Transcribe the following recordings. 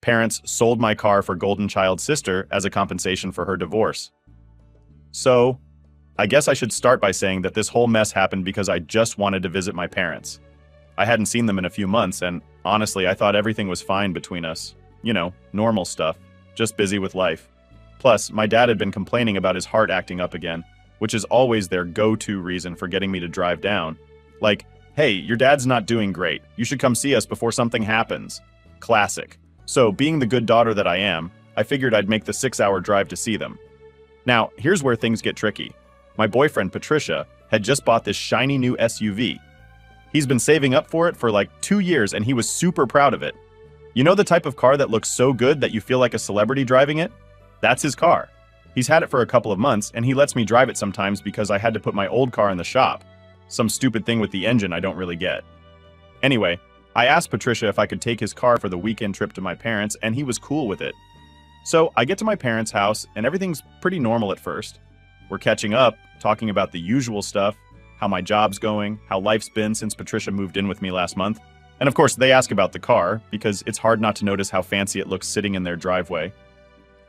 Parents sold my car for golden child sister as a compensation for her divorce. So, I guess I should start by saying that this whole mess happened because I just wanted to visit my parents. I hadn't seen them in a few months, and honestly, I thought everything was fine between us. You know, normal stuff, just busy with life. Plus, my dad had been complaining about his heart acting up again, which is always their go-to reason for getting me to drive down. Like, hey, your dad's not doing great. You should come see us before something happens. Classic. So, being the good daughter that I am, I figured I'd make the 6-hour drive to see them. Now, here's where things get tricky. My boyfriend, Patricia, had just bought this shiny new SUV. He's been saving up for it for like 2 years, and he was super proud of it. You know the type of car that looks so good that you feel like a celebrity driving it? That's his car. He's had it for a couple of months, and he lets me drive it sometimes because I had to put my old car in the shop. Some stupid thing with the engine I don't really get. Anyway, I asked Patricia if I could take his car for the weekend trip to my parents, and he was cool with it. So I get to my parents' house, and everything's pretty normal at first. We're catching up, talking about the usual stuff, how my job's going, how life's been since Patricia moved in with me last month. And of course, they ask about the car, because it's hard not to notice how fancy it looks sitting in their driveway.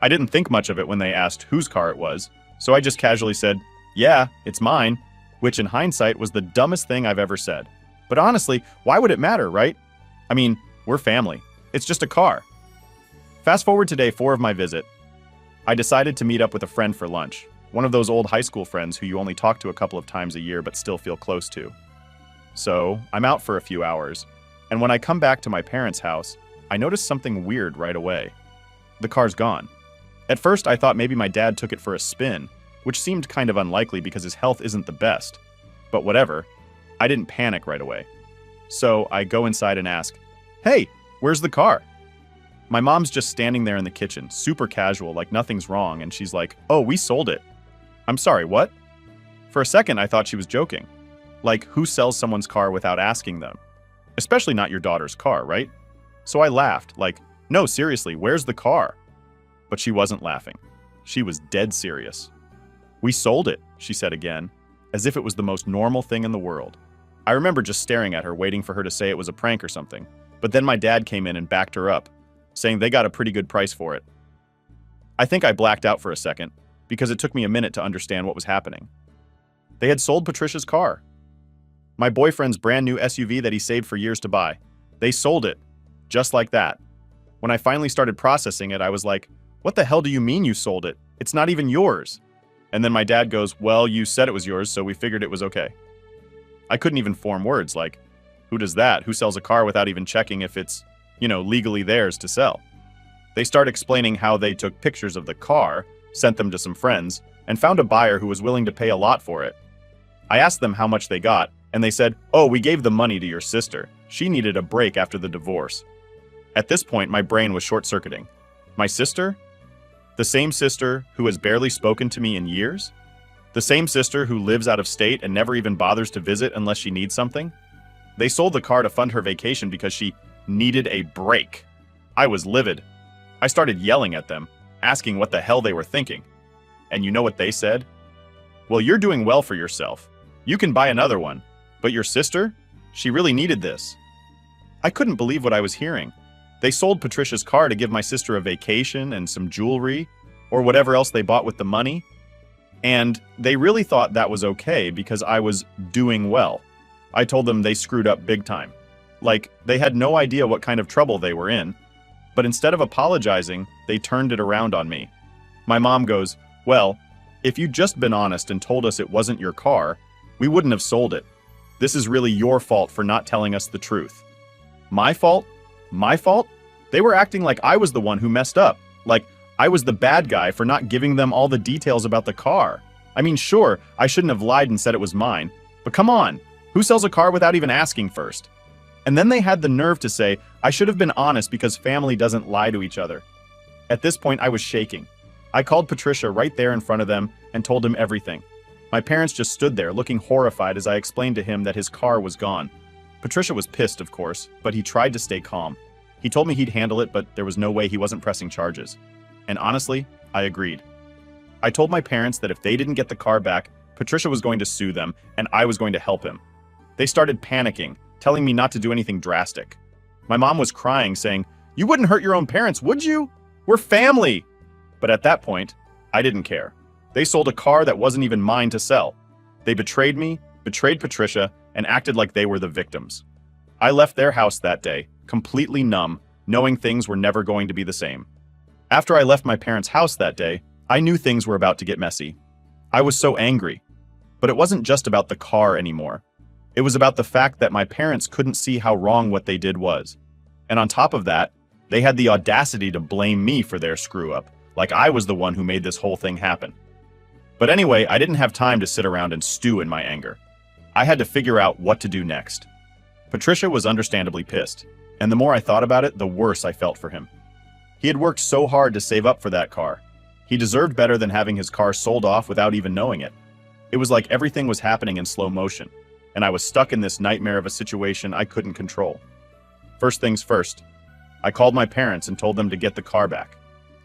I didn't think much of it when they asked whose car it was, so I just casually said, "Yeah, it's mine," which in hindsight was the dumbest thing I've ever said. But honestly, why would it matter, right? I mean, we're family. It's just a car. Fast forward to day 4 of my visit. I decided to meet up with a friend for lunch, one of those old high school friends who you only talk to a couple of times a year but still feel close to. So, I'm out for a few hours, and when I come back to my parents' house, I notice something weird right away. The car's gone. At first, I thought maybe my dad took it for a spin, which seemed kind of unlikely because his health isn't the best. But whatever, I didn't panic right away. So I go inside and ask, "Hey, where's the car?" My mom's just standing there in the kitchen, super casual, like nothing's wrong, and she's like, "Oh, we sold it." I'm sorry, what? For a second, I thought she was joking. Like, who sells someone's car without asking them? Especially not your daughter's car, right? So I laughed, like, "No, seriously, where's the car?" But she wasn't laughing. She was dead serious. "We sold it," she said again, as if it was the most normal thing in the world. I remember just staring at her, waiting for her to say it was a prank or something. But then my dad came in and backed her up, saying they got a pretty good price for it. I think I blacked out for a second, because it took me a minute to understand what was happening. They had sold Patricia's car. My boyfriend's brand new SUV that he saved for years to buy. They sold it. Just like that. When I finally started processing it, I was like, "What the hell do you mean you sold it? It's not even yours." And then my dad goes, "Well, you said it was yours, so we figured it was okay." I couldn't even form words like, who does that? Who sells a car without even checking if it's, legally theirs to sell? They start explaining how they took pictures of the car, sent them to some friends, and found a buyer who was willing to pay a lot for it. I asked them how much they got, and they said, "Oh, we gave the money to your sister. She needed a break after the divorce." At this point, my brain was short-circuiting. My sister? The same sister who has barely spoken to me in years? The same sister who lives out of state and never even bothers to visit unless she needs something? They sold the car to fund her vacation because she needed a break. I was livid. I started yelling at them, asking what the hell they were thinking. And you know what they said? "Well, you're doing well for yourself. You can buy another one. But your sister? She really needed this." I couldn't believe what I was hearing. They sold Patricia's car to give my sister a vacation and some jewelry, or whatever else they bought with the money. And they really thought that was okay because I was doing well. I told them they screwed up big time. Like, they had no idea what kind of trouble they were in. But instead of apologizing, they turned it around on me. My mom goes, "Well, if you'd just been honest and told us it wasn't your car, we wouldn't have sold it. This is really your fault for not telling us the truth." My fault? My fault? They were acting like I was the one who messed up. Like, I was the bad guy for not giving them all the details about the car. I mean, sure, I shouldn't have lied and said it was mine. But come on, who sells a car without even asking first? And then they had the nerve to say, I should have been honest because family doesn't lie to each other. At this point, I was shaking. I called Patricia right there in front of them and told him everything. My parents just stood there looking horrified as I explained to him that his car was gone. Patricia was pissed, of course, but he tried to stay calm. He told me he'd handle it, but there was no way he wasn't pressing charges. And honestly, I agreed. I told my parents that if they didn't get the car back, Patricia was going to sue them, and I was going to help him. They started panicking, telling me not to do anything drastic. My mom was crying, saying, You wouldn't hurt your own parents, would you? We're family! But at that point, I didn't care. They sold a car that wasn't even mine to sell. They betrayed me, betrayed Patricia, and acted like they were the victims. I left their house that day, completely numb, knowing things were never going to be the same. After I left my parents' house that day, I knew things were about to get messy. I was so angry. But it wasn't just about the car anymore. It was about the fact that my parents couldn't see how wrong what they did was. And on top of that, they had the audacity to blame me for their screw-up, like I was the one who made this whole thing happen. But anyway, I didn't have time to sit around and stew in my anger. I had to figure out what to do next. Patricia was understandably pissed, and the more I thought about it, the worse I felt for him. He had worked so hard to save up for that car. He deserved better than having his car sold off without even knowing it. It was like everything was happening in slow motion, and I was stuck in this nightmare of a situation I couldn't control. First things first, I called my parents and told them to get the car back.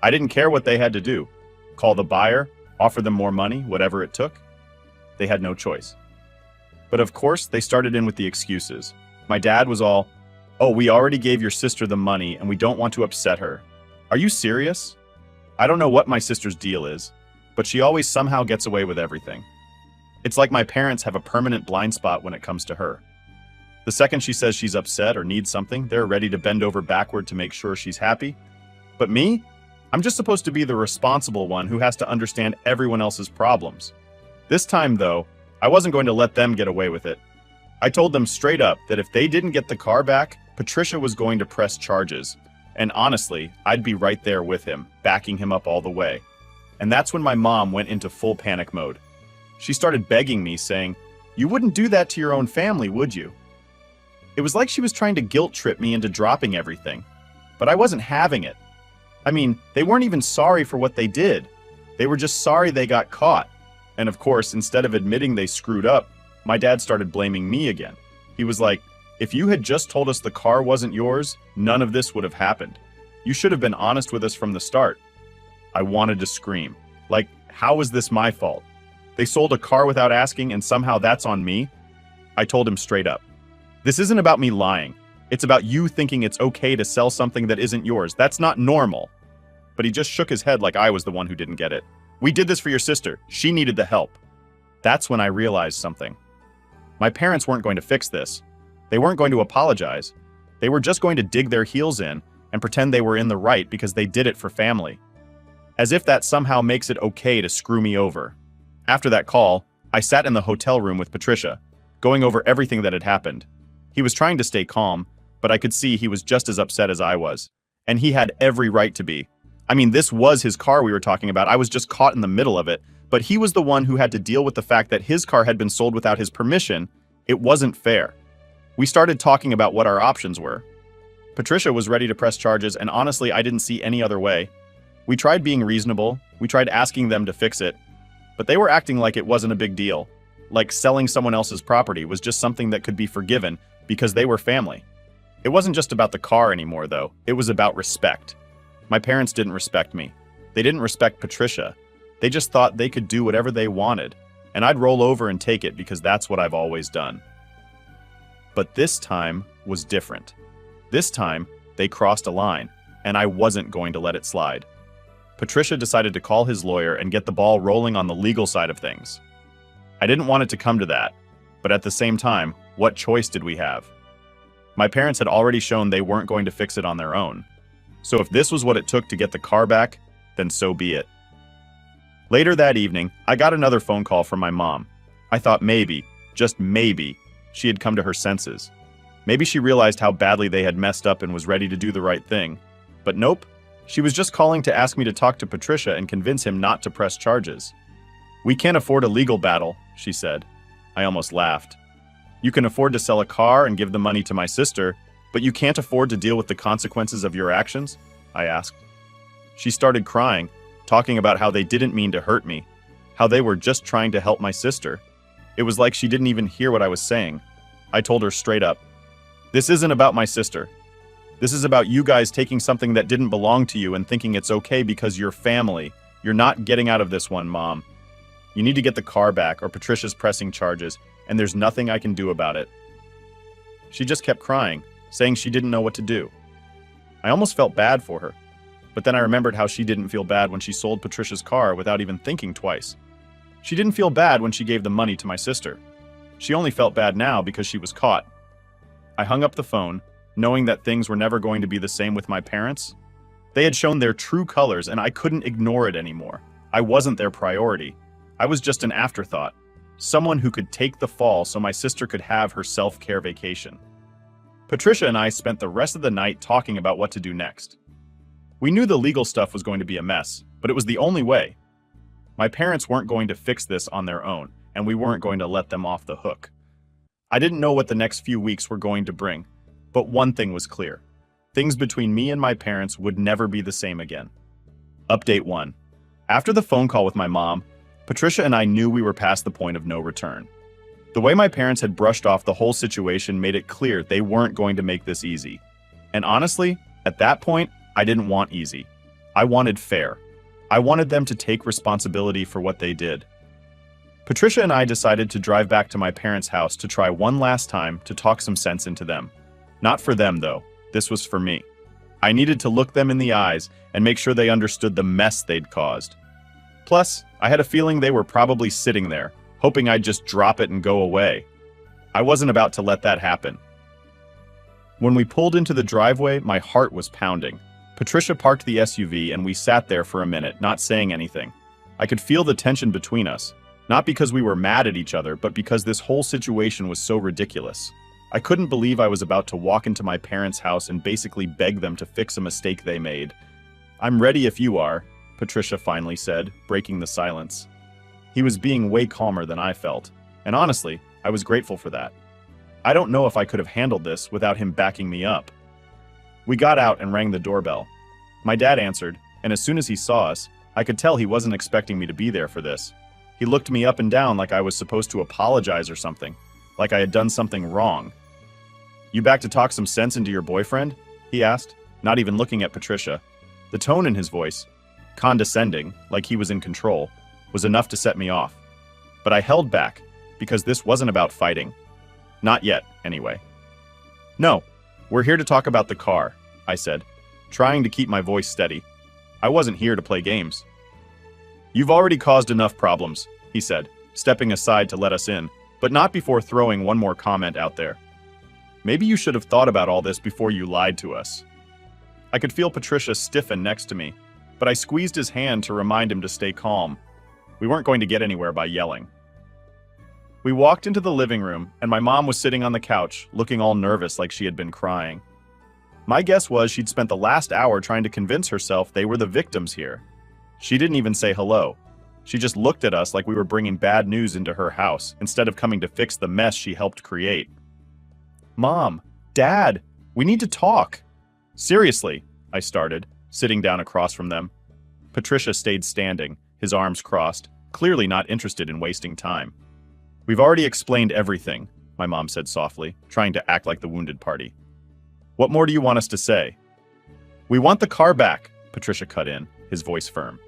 I didn't care what they had to do. Call the buyer, offer them more money, whatever it took. They had no choice. But of course, they started in with the excuses. My dad was all, "Oh, we already gave your sister the money and we don't want to upset her." Are you serious? I don't know what my sister's deal is, but she always somehow gets away with everything. It's like my parents have a permanent blind spot when it comes to her. The second she says she's upset or needs something, they're ready to bend over backward to make sure she's happy. But me? I'm just supposed to be the responsible one who has to understand everyone else's problems. This time, though, I wasn't going to let them get away with it. I told them straight up that if they didn't get the car back, Patricia was going to press charges. And honestly, I'd be right there with him, backing him up all the way. And that's when my mom went into full panic mode. She started begging me, saying, "You wouldn't do that to your own family, would you?" It was like she was trying to guilt trip me into dropping everything. But I wasn't having it. I mean, they weren't even sorry for what they did. They were just sorry they got caught. And of course, instead of admitting they screwed up, my dad started blaming me again. He was like, "If you had just told us the car wasn't yours, none of this would have happened. You should have been honest with us from the start." I wanted to scream. Like, how is this my fault? They sold a car without asking and somehow that's on me? I told him straight up. This isn't about me lying. It's about you thinking it's okay to sell something that isn't yours. That's not normal. But he just shook his head like I was the one who didn't get it. "We did this for your sister. She needed the help." That's when I realized something. My parents weren't going to fix this. They weren't going to apologize. They were just going to dig their heels in and pretend they were in the right because they did it for family. As if that somehow makes it okay to screw me over. After that call, I sat in the hotel room with Patricia, going over everything that had happened. He was trying to stay calm, but I could see he was just as upset as I was. And he had every right to be. I mean, this was his car we were talking about. I was just caught in the middle of it. But he was the one who had to deal with the fact that his car had been sold without his permission. It wasn't fair. We started talking about what our options were. Patricia was ready to press charges, and honestly, I didn't see any other way. We tried being reasonable. We tried asking them to fix it. But they were acting like it wasn't a big deal. Like selling someone else's property was just something that could be forgiven because they were family. It wasn't just about the car anymore, though. It was about respect. My parents didn't respect me. They didn't respect Patricia. They just thought they could do whatever they wanted, and I'd roll over and take it because that's what I've always done. But this time was different. This time, they crossed a line, and I wasn't going to let it slide. Patricia decided to call his lawyer and get the ball rolling on the legal side of things. I didn't want it to come to that, but at the same time, what choice did we have? My parents had already shown they weren't going to fix it on their own. So if this was what it took to get the car back, then so be it. Later that evening, I got another phone call from my mom. I thought maybe, just maybe, she had come to her senses. Maybe she realized how badly they had messed up and was ready to do the right thing. But nope, she was just calling to ask me to talk to Patricia and convince him not to press charges. "We can't afford a legal battle," she said. I almost laughed. "You can afford to sell a car and give the money to my sister, but you can't afford to deal with the consequences of your actions?" I asked. She started crying, talking about how they didn't mean to hurt me, how they were just trying to help my sister. It was like she didn't even hear what I was saying. I told her straight up, "This isn't about my sister. This is about you guys taking something that didn't belong to you and thinking it's okay because you're family. You're not getting out of this one, Mom. You need to get the car back or Patricia's pressing charges, and there's nothing I can do about it." She just kept crying, saying she didn't know what to do. I almost felt bad for her. But then I remembered how she didn't feel bad when she sold Patricia's car without even thinking twice. She didn't feel bad when she gave the money to my sister. She only felt bad now because she was caught. I hung up the phone, knowing that things were never going to be the same with my parents. They had shown their true colors, and I couldn't ignore it anymore. I wasn't their priority. I was just an afterthought. Someone who could take the fall so my sister could have her self-care vacation. Patricia and I spent the rest of the night talking about what to do next. We knew the legal stuff was going to be a mess, but it was the only way. My parents weren't going to fix this on their own, and we weren't going to let them off the hook. I didn't know what the next few weeks were going to bring, but one thing was clear. Things between me and my parents would never be the same again. Update 1. After the phone call with my mom, Patricia and I knew we were past the point of no return. The way my parents had brushed off the whole situation made it clear they weren't going to make this easy. And honestly, at that point, I didn't want easy. I wanted fair. I wanted them to take responsibility for what they did. Patricia and I decided to drive back to my parents' house to try one last time to talk some sense into them. Not for them, though. This was for me. I needed to look them in the eyes and make sure they understood the mess they'd caused. Plus, I had a feeling they were probably sitting there, hoping I'd just drop it and go away. I wasn't about to let that happen. When we pulled into the driveway, my heart was pounding. Patricia parked the SUV and we sat there for a minute, not saying anything. I could feel the tension between us, not because we were mad at each other, but because this whole situation was so ridiculous. I couldn't believe I was about to walk into my parents' house and basically beg them to fix a mistake they made. "I'm ready if you are," Patricia finally said, breaking the silence. He was being way calmer than I felt, and honestly, I was grateful for that. I don't know if I could have handled this without him backing me up. We got out and rang the doorbell. My dad answered, and as soon as he saw us, I could tell he wasn't expecting me to be there for this. He looked me up and down like I was supposed to apologize or something, like I had done something wrong. "You back to talk some sense into your boyfriend?" he asked, not even looking at Patricia. The tone in his voice, condescending, like he was in control, was enough to set me off. But I held back, because this wasn't about fighting. Not yet, anyway. "No, we're here to talk about the car," I said, trying to keep my voice steady. I wasn't here to play games. "You've already caused enough problems," he said, stepping aside to let us in, but not before throwing one more comment out there. "Maybe you should have thought about all this before you lied to us." I could feel Patricia stiffen next to me, but I squeezed his hand to remind him to stay calm. We weren't going to get anywhere by yelling. We walked into the living room, and my mom was sitting on the couch, looking all nervous like she had been crying. My guess was she'd spent the last hour trying to convince herself they were the victims here. She didn't even say hello. She just looked at us like we were bringing bad news into her house, instead of coming to fix the mess she helped create. "Mom, Dad, we need to talk." "Seriously," I started, sitting down across from them. Patricia stayed standing, his arms crossed, clearly not interested in wasting time. "We've already explained everything," my mom said softly, trying to act like the wounded party. "What more do you want us to say?" "We want the car back," Patricia cut in, his voice firm.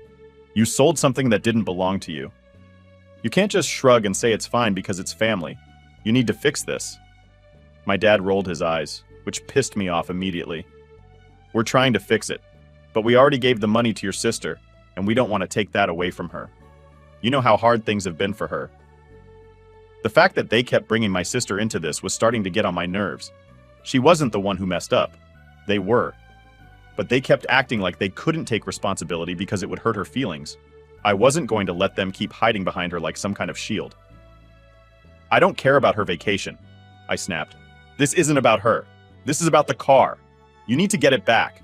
"You sold something that didn't belong to you. You can't just shrug and say it's fine because it's family. You need to fix this." My dad rolled his eyes, which pissed me off immediately. "We're trying to fix it, but we already gave the money to your sister, and we don't want to take that away from her. You know how hard things have been for her." The fact that they kept bringing my sister into this was starting to get on my nerves. She wasn't the one who messed up. They were. But they kept acting like they couldn't take responsibility because it would hurt her feelings. I wasn't going to let them keep hiding behind her like some kind of shield. "I don't care about her vacation," I snapped. "This isn't about her. This is about the car. You need to get it back."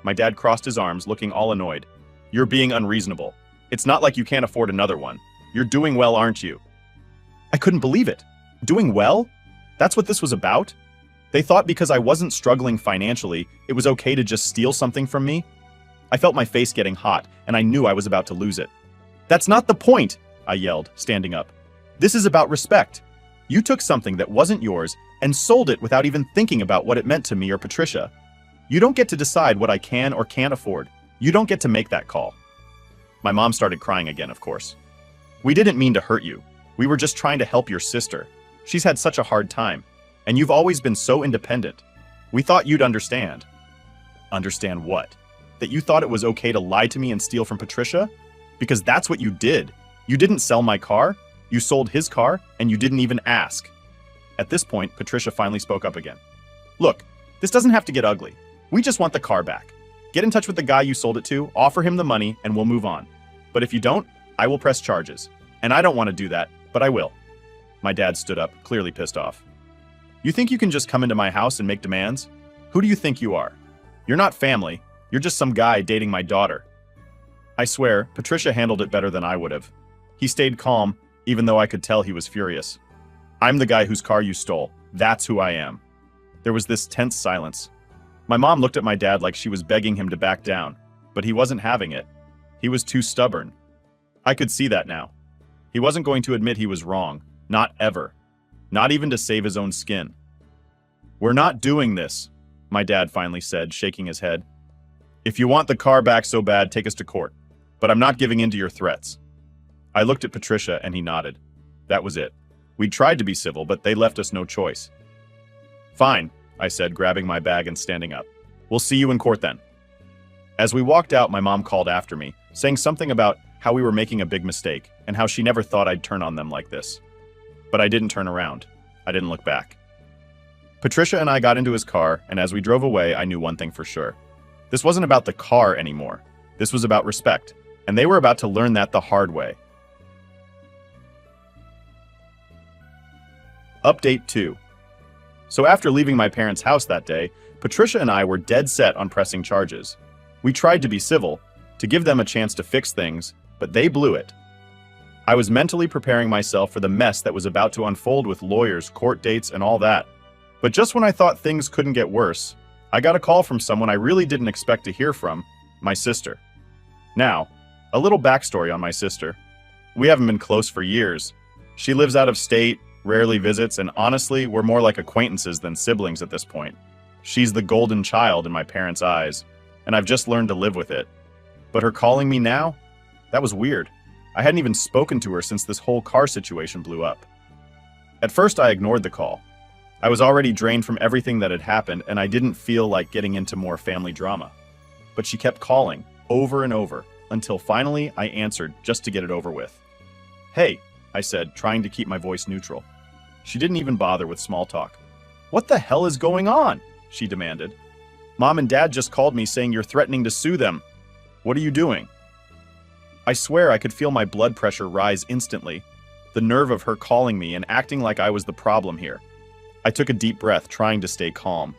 My dad crossed his arms, looking all annoyed. "You're being unreasonable. It's not like you can't afford another one. You're doing well, aren't you?" I couldn't believe it. Doing well? That's what this was about? They thought because I wasn't struggling financially, it was okay to just steal something from me? I felt my face getting hot, and I knew I was about to lose it. "That's not the point," I yelled, standing up. "This is about respect. You took something that wasn't yours and sold it without even thinking about what it meant to me or Patricia. You don't get to decide what I can or can't afford. You don't get to make that call." My mom started crying again, of course. "We didn't mean to hurt you. We were just trying to help your sister. She's had such a hard time, and you've always been so independent. We thought you'd understand." Understand what? That you thought it was okay to lie to me and steal from Patricia? Because that's what you did. You didn't sell my car, you sold his car, and you didn't even ask. At this point, Patricia finally spoke up again. Look, this doesn't have to get ugly. We just want the car back. Get in touch with the guy you sold it to, offer him the money, and we'll move on. But if you don't, I will press charges. And I don't want to do that, but I will. My dad stood up, clearly pissed off. You think you can just come into my house and make demands? Who do you think you are? You're not family. You're just some guy dating my daughter. I swear, Patricia handled it better than I would have. He stayed calm, even though I could tell he was furious. I'm the guy whose car you stole. That's who I am. There was this tense silence. My mom looked at my dad like she was begging him to back down, but he wasn't having it. He was too stubborn. I could see that now. He wasn't going to admit he was wrong. Not ever. Not even to save his own skin. We're not doing this, my dad finally said, shaking his head. If you want the car back so bad, take us to court. But I'm not giving in to your threats. I looked at Patricia and he nodded. That was it. We tried to be civil, but they left us no choice. Fine, I said, grabbing my bag and standing up. We'll see you in court then. As we walked out, my mom called after me, saying something about how we were making a big mistake and how she never thought I'd turn on them like this. But I didn't turn around. I didn't look back. Patricia and I got into his car, and as we drove away, I knew one thing for sure. This wasn't about the car anymore. This was about respect, and they were about to learn that the hard way. Update 2. So after leaving my parents' house that day, Patricia and I were dead set on pressing charges. We tried to be civil, to give them a chance to fix things, but they blew it. I was mentally preparing myself for the mess that was about to unfold with lawyers, court dates, and all that. But just when I thought things couldn't get worse, I got a call from someone I really didn't expect to hear from, my sister. Now, a little backstory on my sister. We haven't been close for years. She lives out of state, rarely visits, and honestly, we're more like acquaintances than siblings at this point. She's the golden child in my parents' eyes, and I've just learned to live with it. But her calling me now? That was weird. I hadn't even spoken to her since this whole car situation blew up. At first, I ignored the call. I was already drained from everything that had happened, and I didn't feel like getting into more family drama. But she kept calling, over and over, until finally I answered just to get it over with. Hey, I said, trying to keep my voice neutral. She didn't even bother with small talk. What the hell is going on? She demanded. Mom and Dad just called me saying you're threatening to sue them. What are you doing? I swear I could feel my blood pressure rise instantly, the nerve of her calling me and acting like I was the problem here. I took a deep breath, trying to stay calm.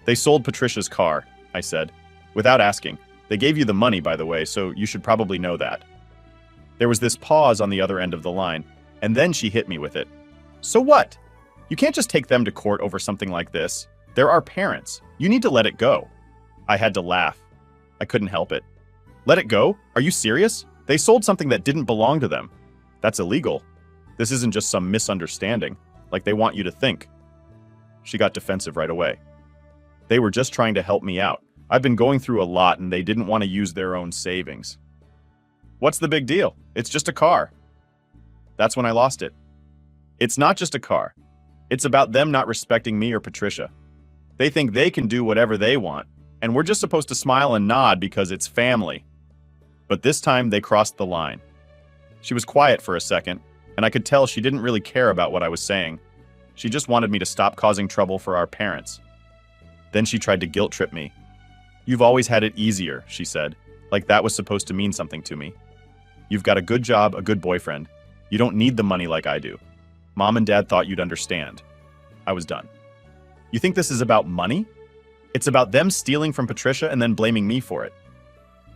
They sold Patricia's car, I said. Without asking. They gave you the money, by the way, so you should probably know that. There was this pause on the other end of the line, and then she hit me with it. So what? You can't just take them to court over something like this. They're our parents. You need to let it go. I had to laugh. I couldn't help it. Let it go? Are you serious? They sold something that didn't belong to them. That's illegal. This isn't just some misunderstanding, like they want you to think. She got defensive right away. They were just trying to help me out. I've been going through a lot and they didn't want to use their own savings. What's the big deal? It's just a car. That's when I lost it. It's not just a car. It's about them not respecting me or Patricia. They think they can do whatever they want, and we're just supposed to smile and nod because it's family. But this time they crossed the line. She was quiet for a second, and I could tell she didn't really care about what I was saying. She just wanted me to stop causing trouble for our parents. Then she tried to guilt trip me. You've always had it easier, she said, like that was supposed to mean something to me. You've got a good job, a good boyfriend. You don't need the money like I do. Mom and Dad thought you'd understand. I was done. You think this is about money? It's about them stealing from Patricia and then blaming me for it.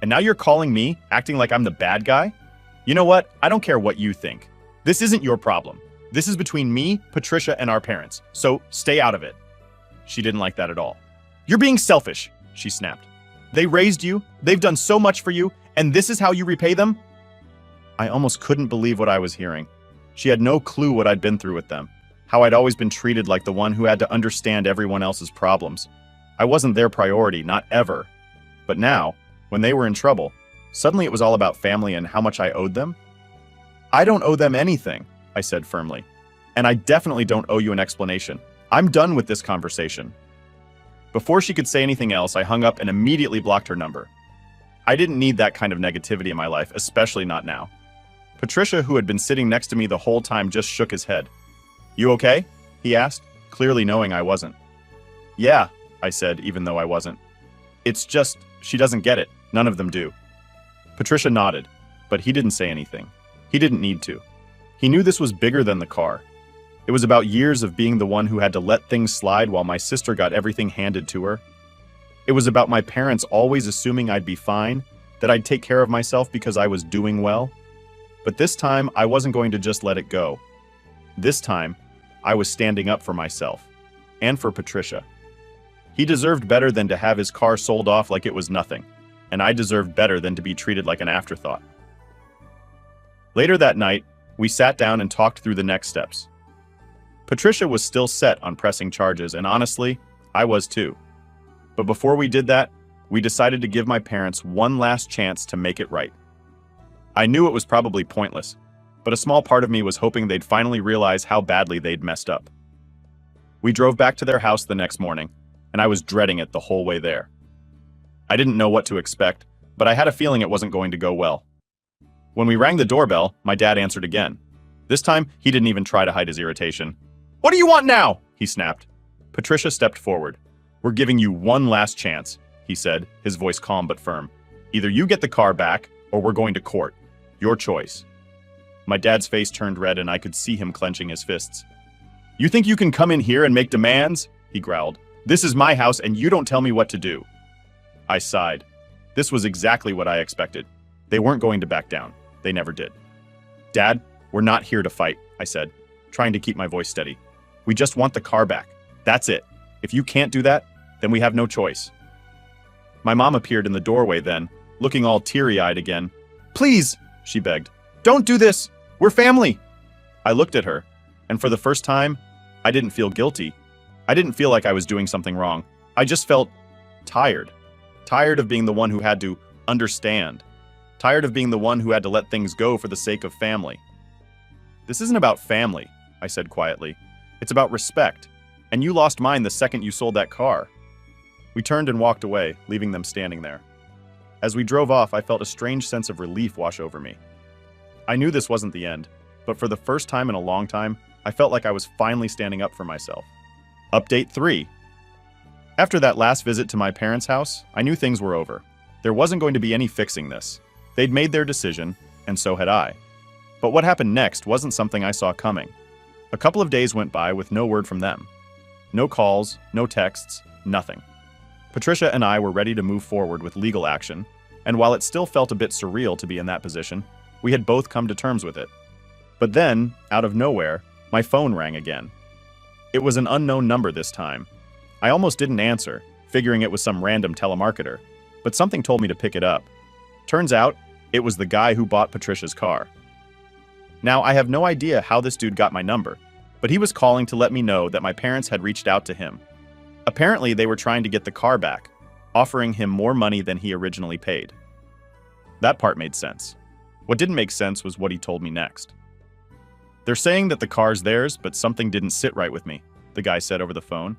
And now you're calling me, acting like I'm the bad guy? You know what? I don't care what you think. This isn't your problem. This is between me, Patricia, and our parents, so stay out of it. She didn't like that at all. You're being selfish, she snapped. They raised you, they've done so much for you, and this is how you repay them? I almost couldn't believe what I was hearing. She had no clue what I'd been through with them, how I'd always been treated like the one who had to understand everyone else's problems. I wasn't their priority, not ever. But now, when they were in trouble, suddenly it was all about family and how much I owed them. I don't owe them anything, I said firmly. And I definitely don't owe you an explanation. I'm done with this conversation. Before she could say anything else, I hung up and immediately blocked her number. I didn't need that kind of negativity in my life, especially not now. Patricia, who had been sitting next to me the whole time, just shook his head. "You okay?" he asked, clearly knowing I wasn't. "Yeah," I said, even though I wasn't. "It's just, she doesn't get it. None of them do." Patricia nodded, but he didn't say anything. He didn't need to. He knew this was bigger than the car. It was about years of being the one who had to let things slide while my sister got everything handed to her. It was about my parents always assuming I'd be fine, that I'd take care of myself because I was doing well. But this time, I wasn't going to just let it go. This time, I was standing up for myself, and for Patricia. He deserved better than to have his car sold off like it was nothing, and I deserved better than to be treated like an afterthought. Later that night, we sat down and talked through the next steps. Patricia was still set on pressing charges, and honestly, I was too. But before we did that, we decided to give my parents one last chance to make it right. I knew it was probably pointless, but a small part of me was hoping they'd finally realize how badly they'd messed up. We drove back to their house the next morning, and I was dreading it the whole way there. I didn't know what to expect, but I had a feeling it wasn't going to go well. When we rang the doorbell, my dad answered again. This time, he didn't even try to hide his irritation. "What do you want now?" he snapped. Patricia stepped forward. "We're giving you one last chance," he said, his voice calm but firm. "Either you get the car back, or we're going to court. Your choice." My dad's face turned red and I could see him clenching his fists. "You think you can come in here and make demands?" he growled. "This is my house and you don't tell me what to do." I sighed. This was exactly what I expected. They weren't going to back down. They never did. "Dad, we're not here to fight," I said, trying to keep my voice steady. "We just want the car back. That's it. If you can't do that, then we have no choice." My mom appeared in the doorway then, looking all teary-eyed again. "Please," she begged. "Don't do this. We're family." I looked at her, and for the first time, I didn't feel guilty. I didn't feel like I was doing something wrong. I just felt tired. Tired of being the one who had to understand. Tired of being the one who had to let things go for the sake of family. "This isn't about family," I said quietly. "It's about respect. And you lost mine the second you sold that car." We turned and walked away, leaving them standing there. As we drove off, I felt a strange sense of relief wash over me. I knew this wasn't the end, but for the first time in a long time, I felt like I was finally standing up for myself. Update 3. After that last visit to my parents' house, I knew things were over. There wasn't going to be any fixing this. They'd made their decision, and so had I. But what happened next wasn't something I saw coming. A couple of days went by with no word from them. No calls, no texts, nothing. Patricia and I were ready to move forward with legal action, and while it still felt a bit surreal to be in that position, we had both come to terms with it. But then, out of nowhere, my phone rang again. It was an unknown number this time. I almost didn't answer, figuring it was some random telemarketer, but something told me to pick it up. Turns out, it was the guy who bought Patricia's car. Now, I have no idea how this dude got my number, but he was calling to let me know that my parents had reached out to him. Apparently, they were trying to get the car back, offering him more money than he originally paid. That part made sense. What didn't make sense was what he told me next. "They're saying that the car's theirs, but something didn't sit right with me," the guy said over the phone.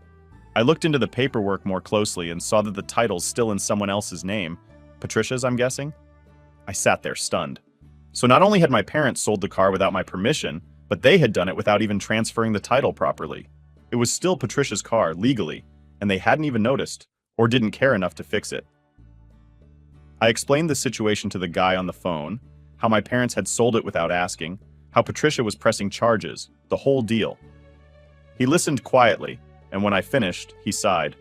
I looked into the paperwork more closely and saw that the title's still in someone else's name. Patricia's, I'm guessing? I sat there stunned. So not only had my parents sold the car without my permission, but they had done it without even transferring the title properly. It was still Patricia's car, legally, and they hadn't even noticed, or didn't care enough to fix it. I explained the situation to the guy on the phone, how my parents had sold it without asking, how Patricia was pressing charges, the whole deal. He listened quietly, and when I finished, he sighed.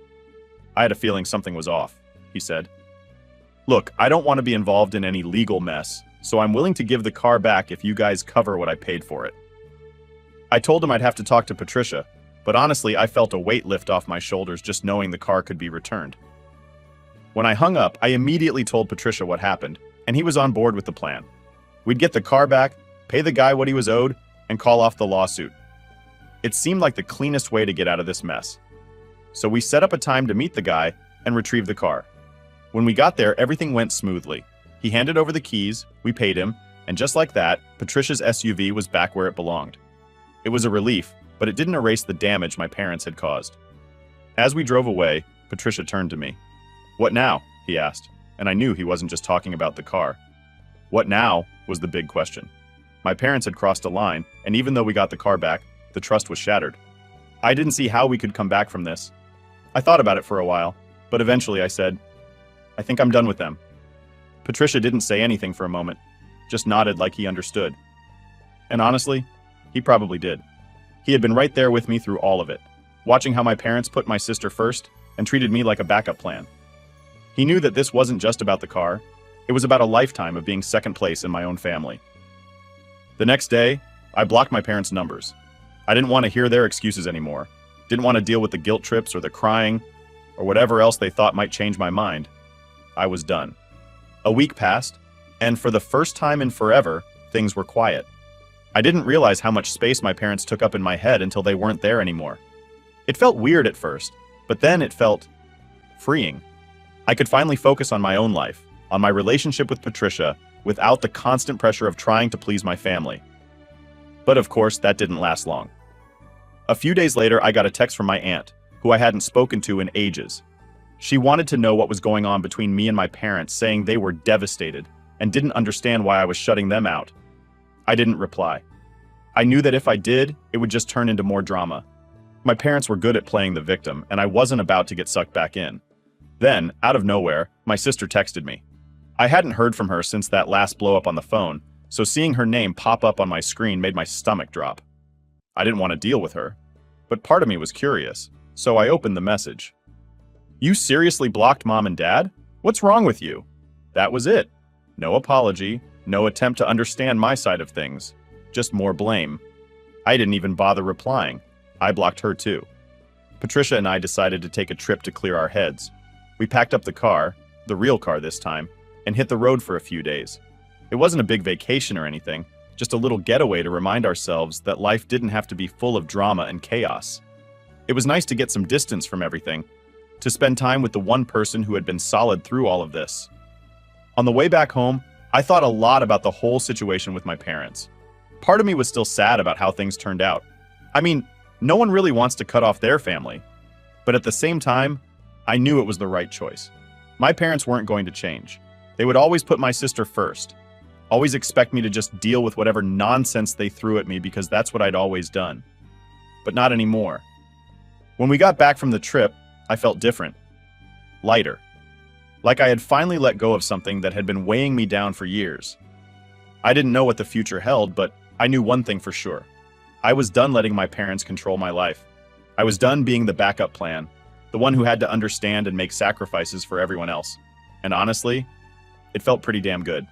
"I had a feeling something was off," he said. "Look, I don't want to be involved in any legal mess, so I'm willing to give the car back if you guys cover what I paid for it." I told him I'd have to talk to Patricia, but honestly, I felt a weight lift off my shoulders just knowing the car could be returned. When I hung up, I immediately told Patricia what happened, and he was on board with the plan. We'd get the car back, pay the guy what he was owed, and call off the lawsuit. It seemed like the cleanest way to get out of this mess. So we set up a time to meet the guy and retrieve the car. When we got there, everything went smoothly. He handed over the keys, we paid him, and just like that, Patricia's SUV was back where it belonged. It was a relief, but it didn't erase the damage my parents had caused. As we drove away, Patricia turned to me. "What now?" he asked, and I knew he wasn't just talking about the car. What now was the big question. My parents had crossed a line, and even though we got the car back, the trust was shattered. I didn't see how we could come back from this. I thought about it for a while, but eventually I said, "I think I'm done with them." Patricia didn't say anything for a moment, just nodded like he understood. And honestly, he probably did. He had been right there with me through all of it, watching how my parents put my sister first and treated me like a backup plan. He knew that this wasn't just about the car, it was about a lifetime of being second place in my own family. The next day, I blocked my parents' numbers. I didn't want to hear their excuses anymore, didn't want to deal with the guilt trips or the crying, or whatever else they thought might change my mind. I was done. A week passed, and for the first time in forever, things were quiet. I didn't realize how much space my parents took up in my head until they weren't there anymore. It felt weird at first, but then it felt freeing. I could finally focus on my own life, on my relationship with Patricia, without the constant pressure of trying to please my family. But of course, that didn't last long. A few days later, I got a text from my aunt, who I hadn't spoken to in ages. She wanted to know what was going on between me and my parents, saying they were devastated and didn't understand why I was shutting them out. I didn't reply. I knew that if I did, it would just turn into more drama. My parents were good at playing the victim, and I wasn't about to get sucked back in. Then, out of nowhere, my sister texted me. I hadn't heard from her since that last blow-up on the phone, so seeing her name pop up on my screen made my stomach drop. I didn't want to deal with her, but part of me was curious, so I opened the message. "You seriously blocked Mom and Dad? What's wrong with you?" That was it. No apology, no attempt to understand my side of things, just more blame. I didn't even bother replying. I blocked her too. Patricia and I decided to take a trip to clear our heads. We packed up the car, the real car this time, and hit the road for a few days. It wasn't a big vacation or anything, just a little getaway to remind ourselves that life didn't have to be full of drama and chaos. It was nice to get some distance from everything, to spend time with the one person who had been solid through all of this. On the way back home, I thought a lot about the whole situation with my parents. Part of me was still sad about how things turned out. I mean, no one really wants to cut off their family. But at the same time, I knew it was the right choice. My parents weren't going to change. They would always put my sister first, always expect me to just deal with whatever nonsense they threw at me because that's what I'd always done. But not anymore. When we got back from the trip, I felt different. Lighter. Like I had finally let go of something that had been weighing me down for years. I didn't know what the future held, but I knew one thing for sure. I was done letting my parents control my life. I was done being the backup plan, the one who had to understand and make sacrifices for everyone else. And honestly, it felt pretty damn good.